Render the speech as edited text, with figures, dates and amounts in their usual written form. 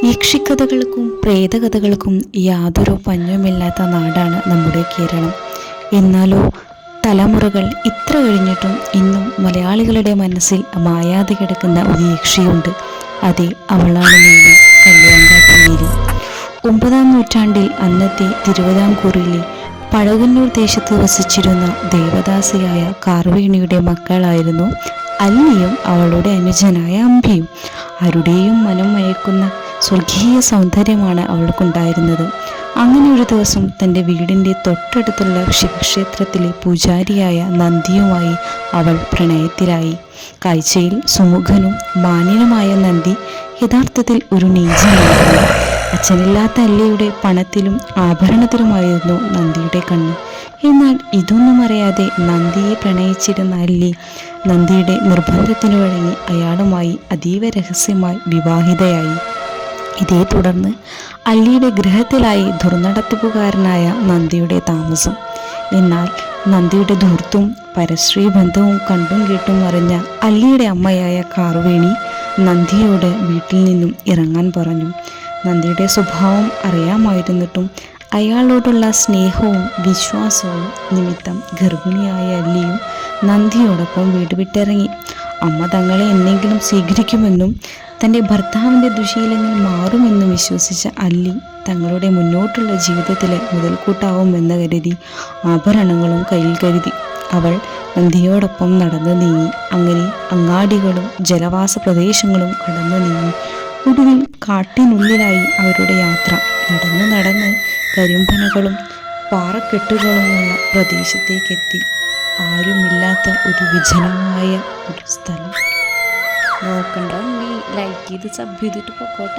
യക്ഷിക്കഥകൾക്കും പ്രേതകഥകൾക്കും യാതൊരു പഞ്ഞുമില്ലാത്ത നാടാണ് നമ്മുടെ കേരളം. എന്നാലോ തലമുറകൾ ഇത്ര കഴിഞ്ഞിട്ടും ഇന്നും മലയാളികളുടെ മനസ്സിൽ മായാതെ കിടക്കുന്ന ഒരു യക്ഷിയുണ്ട്. അതെ, അവളാണ് മേരി, കല്യാങ്കാട്ട് മേരി. 9-ാം നൂറ്റാണ്ടിൽ അന്നത്തെ തിരുവിതാംകൂറിലെ പഴകന്നൂർ ദേശത്ത് വസിച്ചിരുന്ന ദേവദാസിയായ കാർവേണിയുടെ മക്കളായിരുന്നു അല്ലിയും അവളുടെ അനുജനായ അമ്പിയും. ആരുടെയും മനം മയക്കുന്ന സ്വർഗീയ സൗന്ദര്യമാണ് അവൾക്കുണ്ടായിരുന്നത്. അങ്ങനെ ഒരു ദിവസം തൻ്റെ വീടിൻ്റെ തൊട്ടടുത്തുള്ള ശിവക്ഷേത്രത്തിലെ പൂജാരിയായ നന്ദിയുമായി അവൾ പ്രണയത്തിലായി. കാഴ്ചയിൽ സുമുഖനും മാന്യനുമായ നന്ദി യഥാർത്ഥത്തിൽ ഒരു നീചനായിരുന്നു. അച്ഛനില്ലാത്ത അല്ലിയുടെ പണത്തിലും ആഭരണത്തിലുമായിരുന്നു നന്ദിയുടെ കണ്ണ്. എന്നാൽ ഇതൊന്നും അറിയാതെ നന്ദിയെ പ്രണയിച്ചിരുന്ന അല്ലി നന്ദിയുടെ നിർബന്ധത്തിനു വഴങ്ങി അയാളുമായി അതീവ രഹസ്യമായി വിവാഹിതയായി. ഇതേ തുടർന്ന് അല്ലിയുടെ ഗൃഹത്തിലായി ദുർനടത്തുകാരനായ നന്ദിയുടെ താമസം. എന്നാൽ നന്ദിയുടെ ധൂർത്തും പരശ്രീ ബന്ധവും കണ്ടും കേട്ടും അറിഞ്ഞ അല്ലിയുടെ അമ്മയായ കാർവേണി നന്ദിയോട് വീട്ടിൽ നിന്നും ഇറങ്ങാൻ പറഞ്ഞു. നന്ദിയുടെ സ്വഭാവം അറിയാമായിരുന്നിട്ടും അയാളോടുള്ള സ്നേഹവും വിശ്വാസവും നിമിത്തം ഗർഭിണിയായ അല്ലിയും നന്ദിയോടൊപ്പം വീട് വിട്ടിറങ്ങി. അമ്മ തങ്ങളെ എന്നെങ്കിലും സ്വീകരിക്കുമെന്നും തൻ്റെ ഭർത്താവിൻ്റെ ദുശീലങ്ങൾ മാറുമെന്നും വിശ്വസിച്ച അല്ലി തങ്ങളുടെ മുന്നോട്ടുള്ള ജീവിതത്തിലെ മുതൽക്കൂട്ടാവുമെന്ന് കരുതി ആഭരണങ്ങളും കയ്യിൽ കരുതി അവൾ നന്ദിയോടൊപ്പം നടന്നു നീങ്ങി. അങ്ങനെ അങ്ങാടികളും ജലവാസ പ്രദേശങ്ങളും കടന്നു നീങ്ങി. ഒടുവിൽ കാട്ടിനുള്ളിലായി അവരുടെ യാത്ര. നടന്ന് കരിമ്പനകളും പാറക്കെട്ടുകളുമുള്ള പ്രദേശത്തേക്കെത്തി. ആരുമില്ലാത്ത ഒരു വിജനമായ ഒരു സ്ഥലം. നോക്കണ്ട, നീ ലൈക്ക് ചെയ്ത് സബ് ചെയ്തിട്ട് പൊക്കോട്ടെ.